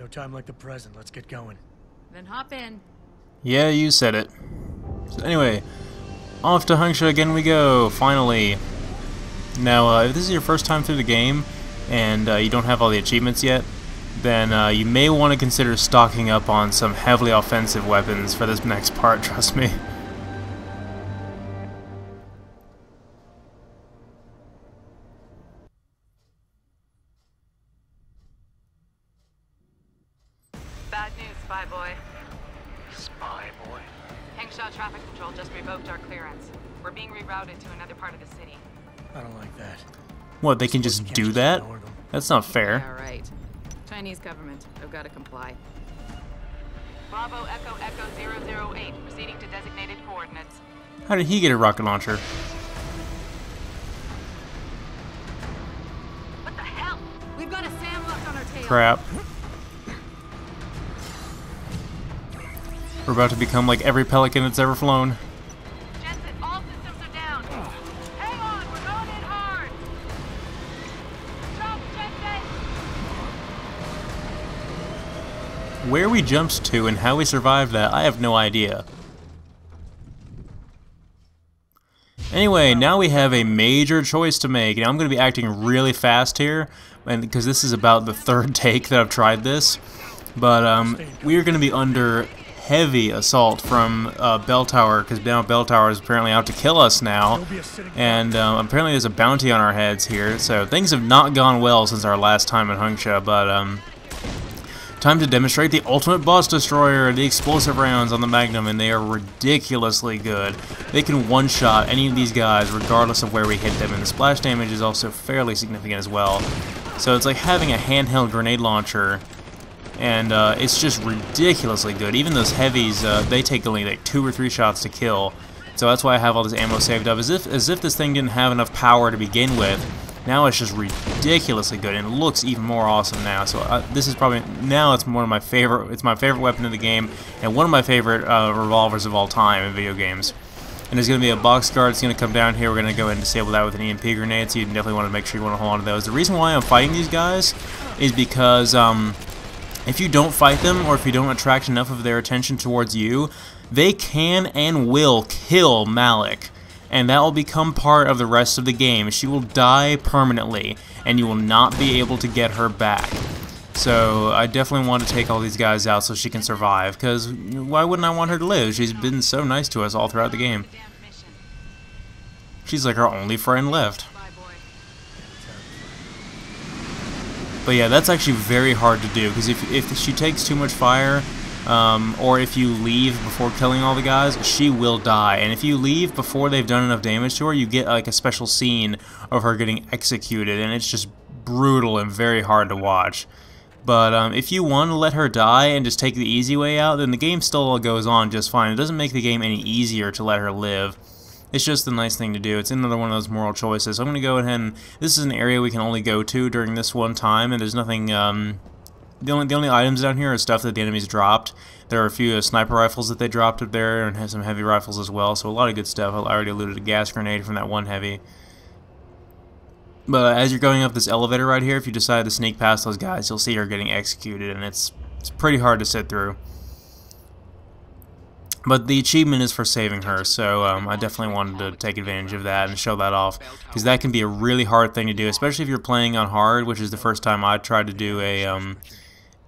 No time like the present. Let's get going. Then hop in. Yeah, you said it. So anyway, off to Hengsha again we go, finally. Now, if this is your first time through the game, and you don't have all the achievements yet, then you may want to consider stocking up on some heavily offensive weapons for this next part, trust me. Bad news, Spy Boy. Spy boy. Hengsha Traffic Control just revoked our clearance. We're being rerouted to another part of the city. I don't like that. What, they can just do that? That's not fair. Yeah, right. Chinese government. I've got to comply. Bravo Echo Echo 008, proceeding to designated coordinates. How did he get a rocket launcher? What the hell? We've got a SAM locked on our tail. Crap. We're about to become like every pelican that's ever flown. Jensen, all systems are down. Hang on, we're going in hard. Jump, Jensen! Where we jumped to and how we survived that, I have no idea. Anyway, now we have a major choice to make. Now I'm going to be acting really fast here, and because this is about the third take that I've tried this. But we are going to be under heavy assault from Bell Tower, because now Bell Tower is apparently out to kill us now, and apparently there's a bounty on our heads here, so things have not gone well since our last time in Hengsha, but time to demonstrate the ultimate boss destroyer, the explosive rounds on the Magnum, and they are ridiculously good. They can one-shot any of these guys regardless of where we hit them, and the splash damage is also fairly significant as well. So it's like having a handheld grenade launcher, and it's just ridiculously good. Even those heavies, they take only like 2 or 3 shots to kill. So that's why I have all this ammo saved up, as if this thing didn't have enough power to begin with. Now it's just ridiculously good, and it looks even more awesome now. So this is probably, now it's one of my favorite, it's my favorite weapon in the game, and one of my favorite revolvers of all time in video games. And there's going to be a box guard that's going to come down here. We're going to go ahead and disable that with an EMP grenade, so you definitely want to make sure you want to hold on to those. The reason why I'm fighting these guys is because if you don't fight them, or if you don't attract enough of their attention towards you, they can and will kill Malik. And that will become part of the rest of the game. She will die permanently, and you will not be able to get her back. So I definitely want to take all these guys out so she can survive, because why wouldn't I want her to live? She's been so nice to us all throughout the game. She's like our only friend left. But yeah, that's actually very hard to do, because if she takes too much fire, or if you leave before killing all the guys, she will die. And if you leave before they've done enough damage to her, you get like a special scene of her getting executed, and it's just brutal and very hard to watch. But if you want to let her die and just take the easy way out, then the game still goes on just fine. It doesn't make the game any easier to let her live. It's just a nice thing to do. It's another one of those moral choices. So I'm going to go ahead and... This is an area we can only go to during this one time, and there's nothing... The only items down here are stuff that the enemies dropped. There are a few sniper rifles that they dropped up there, and has some heavy rifles as well, so a lot of good stuff. I already looted a gas grenade from that one heavy. But as you're going up this elevator right here, if you decide to sneak past those guys, you'll see her getting executed, and it's pretty hard to sit through. But the achievement is for saving her, so I definitely wanted to take advantage of that and show that off, because that can be a really hard thing to do, especially if you're playing on hard, which is the first time I tried to do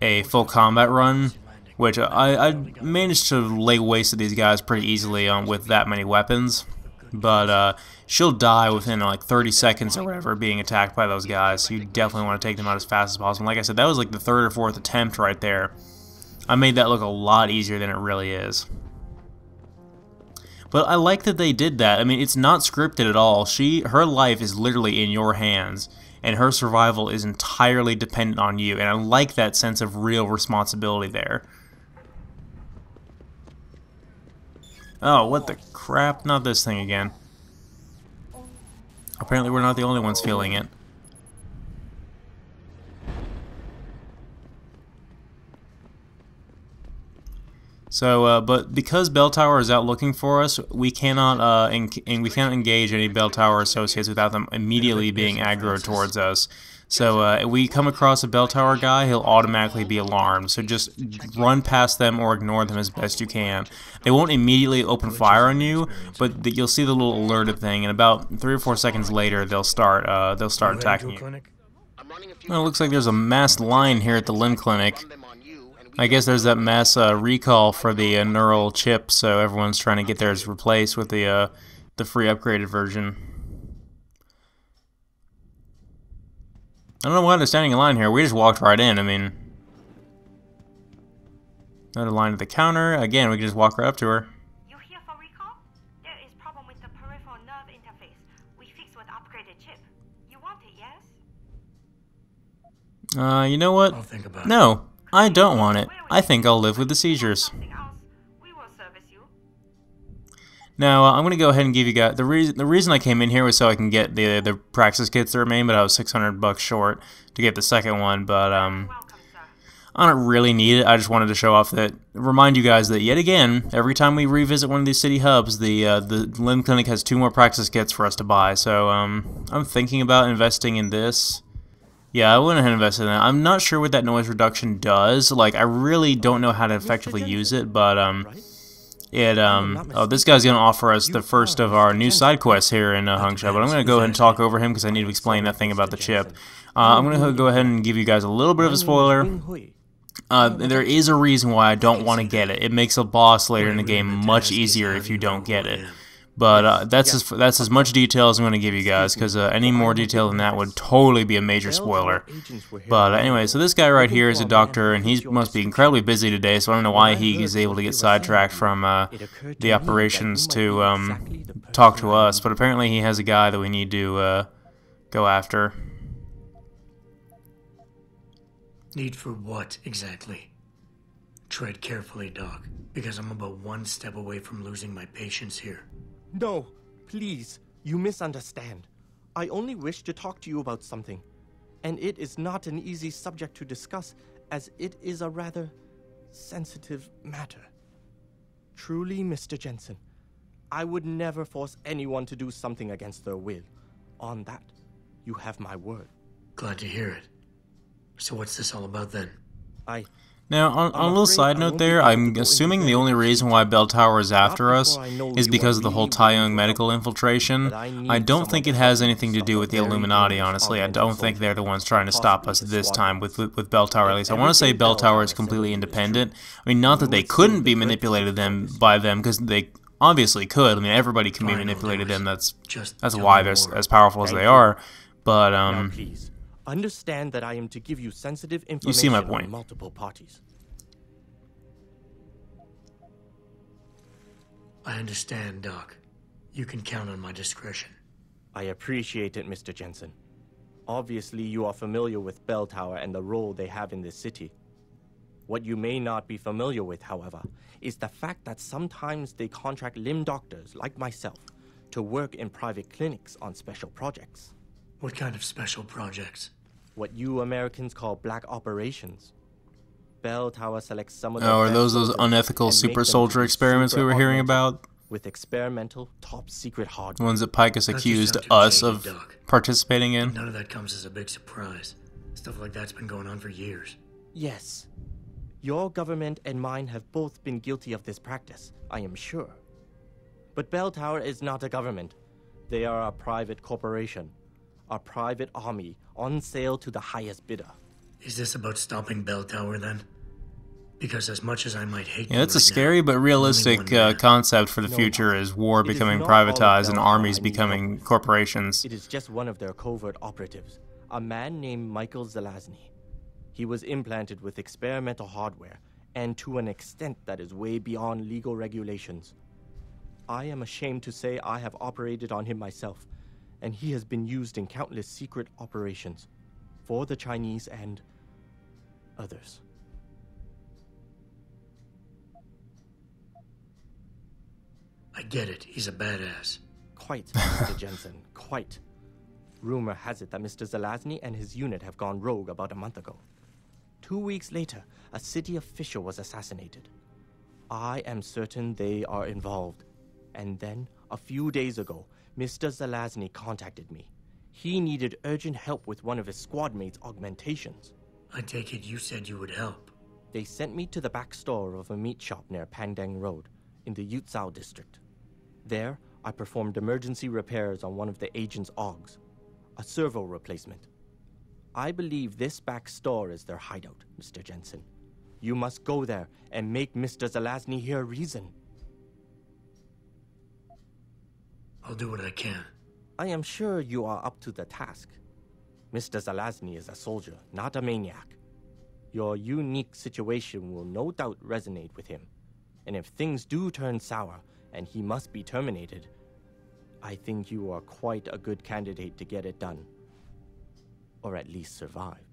a full combat run, which I managed to lay waste to these guys pretty easily with that many weapons. But she'll die within like 30 seconds or whatever being attacked by those guys, so you definitely want to take them out as fast as possible. Like I said, that was like the 3rd or 4th attempt right there. I made that look a lot easier than it really is. But I like that they did that. I mean, it's not scripted at all. Her life is literally in your hands, and her survival is entirely dependent on you, and I like that sense of real responsibility there. Oh, what the crap? Not this thing again. Apparently we're not the only ones feeling it. So, but because Bell Tower is out looking for us, we cannot engage any Bell Tower associates without them immediately being aggroed towards us. So if we come across a bell tower guy, he'll automatically be alarmed. So just run past them or ignore them as best you can. They won't immediately open fire on you, but you'll see the little alerted thing, and about 3 or 4 seconds later, they'll start attacking you. Well, it looks like there's a mass line here at the limb clinic. I guess there's that mass recall for the neural chip, so everyone's trying to get theirs replaced with the free upgraded version. I don't know why they're standing in line here. We just walked right in. I mean, another line at the counter. Again, we can just walk right up to her. You here for recall? There is problem with the peripheral nerve interface. We fixed with upgraded chip. You want it, yes? You know what? I'll think about it. No, I don't want it. I think I'll live with the seizures. Something else. We will service you. Now, I'm going to go ahead and give you guys... The reason I came in here was so I can get the Praxis kits that remain, but I was $600 short to get the second one, but Welcome, sir. I don't really need it. I just wanted to show off that... Remind you guys that, yet again, every time we revisit one of these city hubs, the limb clinic has 2 more Praxis kits for us to buy, so I'm thinking about investing in this. Yeah, I went ahead and invested in that. I'm not sure what that noise reduction does. Like, I really don't know how to effectively use it, but oh, this guy's gonna offer us the first of our new side quests here in Hengsha, but I'm gonna go ahead and talk over him because I need to explain that thing about the chip. I'm gonna go ahead and give you guys a little bit of a spoiler. There is a reason why I don't want to get it. It makes a boss later in the game much easiasier if you don't get it. But that's as much detail as I'm going to give you guys, because any more detail than that would totally be a major spoiler. But anyway, so this guy right here is a doctor, and he must be incredibly busy today, so I don't know why he is able to get sidetracked from the operations to talk to us, but apparently he has a guy that we need to go after. Need for what, exactly? Tread carefully, Doc, because I'm about 1 step away from losing my patience here. No, please, you misunderstand. I only wish to talk to you about something. And it is not an easy subject to discuss, as it is a rather sensitive matter. Truly, Mr. Jensen, I would never force anyone to do something against their will. On that, you have my word. Glad to hear it. So what's this all about then? Now, on a little side note there, I'm assuming the only reason why Bell Tower is after us is because of the whole Taeyong medical infiltration. I don't think it has anything to do with the Illuminati, honestly. I don't think they're the ones trying to stop us this time with Bell Tower, at least. I want to say Bell Tower is completely independent. I mean, not that they couldn't be manipulated by them, because they obviously could. I mean, everybody can be manipulated them. That's why they're as powerful as they are. But, please. Understand that I am to give you sensitive information you see my point. On multiple parties. I understand, Doc. You can count on my discretion. I appreciate it, Mr. Jensen. Obviously, you are familiar with Bell Tower and the role they have in this city. What you may not be familiar with, however, is the fact that sometimes they contract limb doctors, like myself, to work in private clinics on special projects. What kind of special projects? What you Americans call black operations. Bell Tower selects some of the are best those soldiers unethical and make super them soldier do experiments we super were hearing augmented about? With experimental, top-secret The hardware. ones that Picus That just accused sounds too us shady, of Doc. participating in? None of that comes as a big surprise. Stuff like that's been going on for years. Yes. Your government and mine have both been guilty of this practice, I am sure. But Bell Tower is not a government. They are a private corporation. A private army on sale to the highest bidder. Is this about stopping Bell Tower then? Because as much as I might hate Yeah, you that's a right scary now, but realistic only one man. concept for the No, future, is war it is becoming not all of privatized and Bell armies Tower I need becoming help with. corporations. It is just one of their covert operatives, a man named Michael Zelazny. He was implanted with experimental hardware, and to an extent that is way beyond legal regulations. I am ashamed to say I have operated on him myself, and he has been used in countless secret operations for the Chinese and others. I get it. He's a badass. Quite, Mr. Jensen, quite. Rumor has it that Mr. Zelazny and his unit have gone rogue about a month ago. 2 weeks later, a city official was assassinated. I am certain they are involved. And then, a few days ago, Mr. Zelazny contacted me. He needed urgent help with one of his squad mates' augmentations. I take it you said you would help. They sent me to the back store of a meat shop near Pandang Road, in the Yutzao district. There, I performed emergency repairs on one of the agent's augs, a servo replacement. I believe this back store is their hideout, Mr. Jensen. You must go there and make Mr. Zelazny hear reason. I'll do what I can. I am sure you are up to the task. Mr. Zelazny is a soldier, not a maniac. Your unique situation will no doubt resonate with him. And if things do turn sour and he must be terminated, I think you are quite a good candidate to get it done. Or at least survive.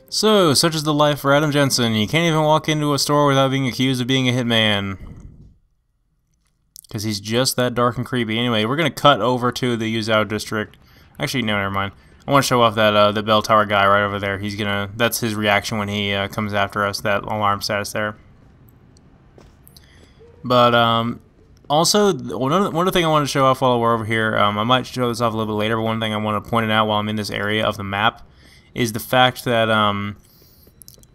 So, such is the life for Adam Jensen. You can't even walk into a store without being accused of being a hitman. Because he's just that dark and creepy. Anyway, we're going to cut over to the Yutzao district. Actually, no, never mind. I want to show off that the bell tower guy right over there. He's gonna. That's his reaction when he comes after us. That alarm status there. But also, one other thing I want to show off while we're over here. I might show this off a little bit later. But one thing I want to point out while I'm in this area of the map is the fact that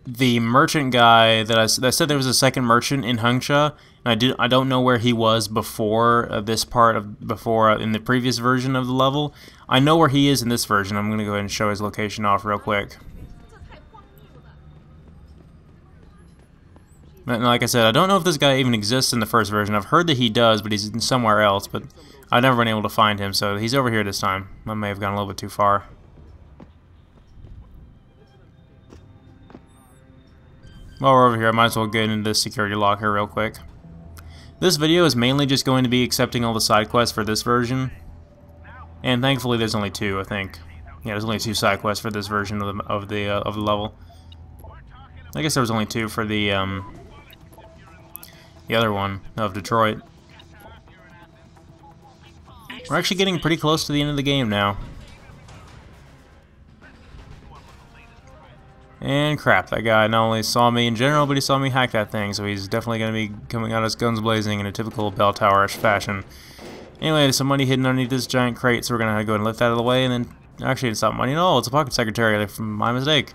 the merchant guy that I said there was a second merchant in Hengsha. And I don't know where he was before this part of in the previous version of the level. I know where he is in this version. I'm gonna go ahead and show his location off real quick. And like I said, I don't know if this guy even exists in the first version. I've heard that he does, but he's somewhere else. But I've never been able to find him, so he's over here this time. I may have gone a little bit too far. While we're over here, I might as well get into this security locker real quick. This video is mainly just going to be accepting all the side quests for this version, and thankfully there's only 2, I think. Yeah, there's only 2 side quests for this version of the level. I guess there was only 2 for the other one of Detroit. We're actually getting pretty close to the end of the game now. And crap, that guy not only saw me in general, but he saw me hack that thing, so he's definitely going to be coming at us guns blazing in a typical bell tower-ish fashion. Anyway, there's some money hidden underneath this giant crate, so we're going to go and lift that out of the way, and then, actually it's not money at all, it's a pocket secretary, from my mistake.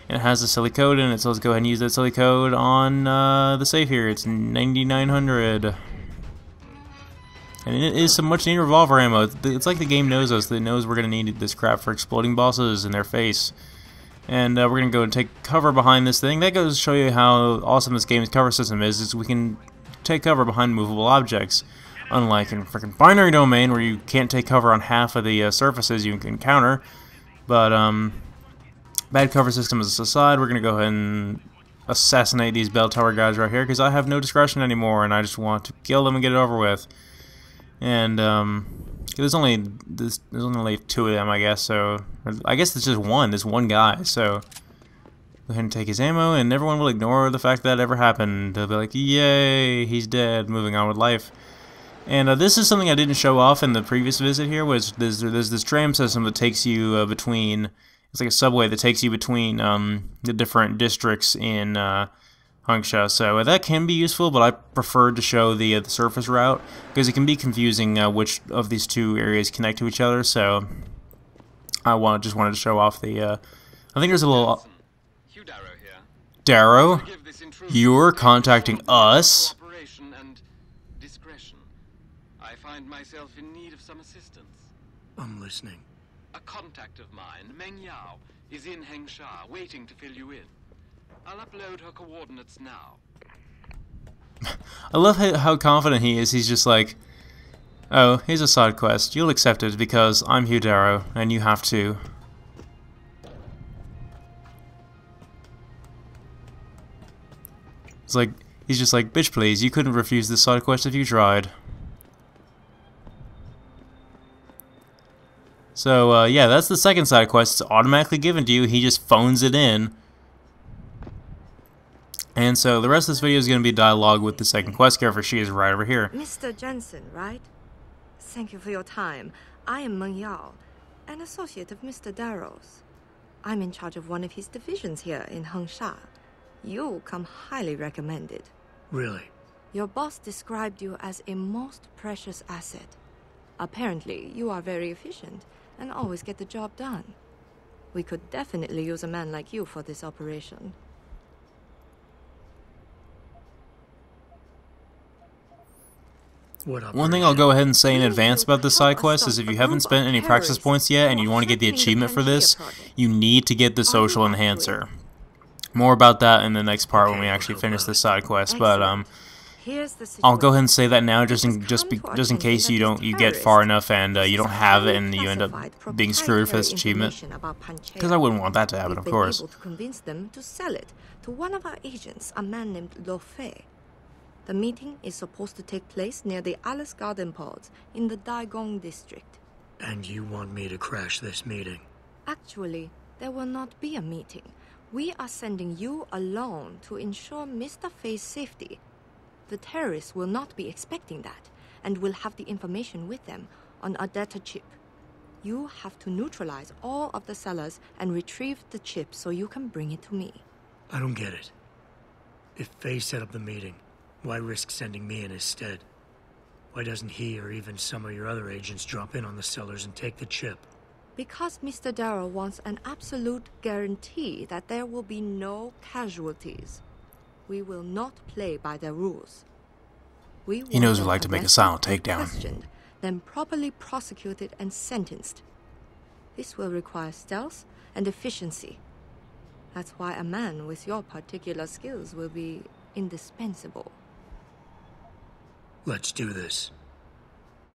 And it has a silly code in it, so let's go ahead and use that silly code on the safe here. It's 9900. And it is some much needed revolver ammo. It's like the game knows us, it knows we're going to need this crap for exploding bosses in their face. And we're going to go and take cover behind this thing. That goes to show you how awesome this game's cover system is we can take cover behind movable objects. Unlike in freaking binary domain, where you can't take cover on half of the surfaces you can encounter. But, bad cover systems aside, we're going to go ahead and assassinate these bell tower guys right here, because I have no discretion anymore, and I just want to kill them and get it over with. And, there's only 2 of them, I guess, so I guess it's just this one guy, so go ahead and take his ammo, and everyone will ignore the fact that ever happened. They'll be like, yay, he's dead, moving on with life. And this is something I didn't show off in the previous visit here, was there's this tram system that takes you between, it's like a subway that takes you between the different districts in Hengsha, so that can be useful, but I prefer to show the surface route, because it can be confusing which of these 2 areas connect to each other, so I just wanted to show off the, I think there's a little... Darrow? You're contacting us? I find myself in need of some assistance. I'm listening. A contact of mine, Meng Yao, is in Hengsha, waiting to fill you in. I'll upload her coordinates now. I love how confident he is. He's just like, oh, here's a side quest. You'll accept it because I'm Hugh Darrow, and you have to. It's like, he's just like, bitch please, you couldn't refuse this side quest if you tried. So, yeah, that's the second side quest. It's automatically given to you. He just phones it in. And so the rest of this video is going to be dialogue with the second quest character. She is right over here. Mr. Jensen, right? Thank you for your time. I am Meng Yao, an associate of Mr. Darrow's. I'm in charge of one of his divisions here in Hengsha. You come highly recommended. Really? Your boss described you as a most precious asset. Apparently, you are very efficient and always get the job done. We could definitely use a man like you for this operation. One thing I'll go ahead and say in advance about this side quest is if you haven't spent any practice points yet and you want to get the achievement for this, you need to get the social enhancer. More about that in the next part when we actually finish this side quest, but I'll go ahead and say that now just in case you get far enough and you don't have it and you end up being screwed for this achievement, because I wouldn't want that to happen, of course. Able to convince them to sell it to one of our agents, a man named Lo Fei. The meeting is supposed to take place near the Alice Garden pods in the Daigong district. And you want me to crash this meeting? Actually, there will not be a meeting. We are sending you alone to ensure Mr. Fei's safety. The terrorists will not be expecting that, and will have the information with them on a data chip. You have to neutralize all of the sellers and retrieve the chip so you can bring it to me. I don't get it. If Fei set up the meeting, why risk sending me in his stead? Why doesn't he or even some of your other agents drop in on the sellers and take the chip? Because Mr. Darrow wants an absolute guarantee that there will be no casualties. We will not play by their rules. He knows we like to make a silent takedown. Questioned, then properly prosecuted and sentenced. This will require stealth and efficiency. That's why a man with your particular skills will be indispensable. Let's do this.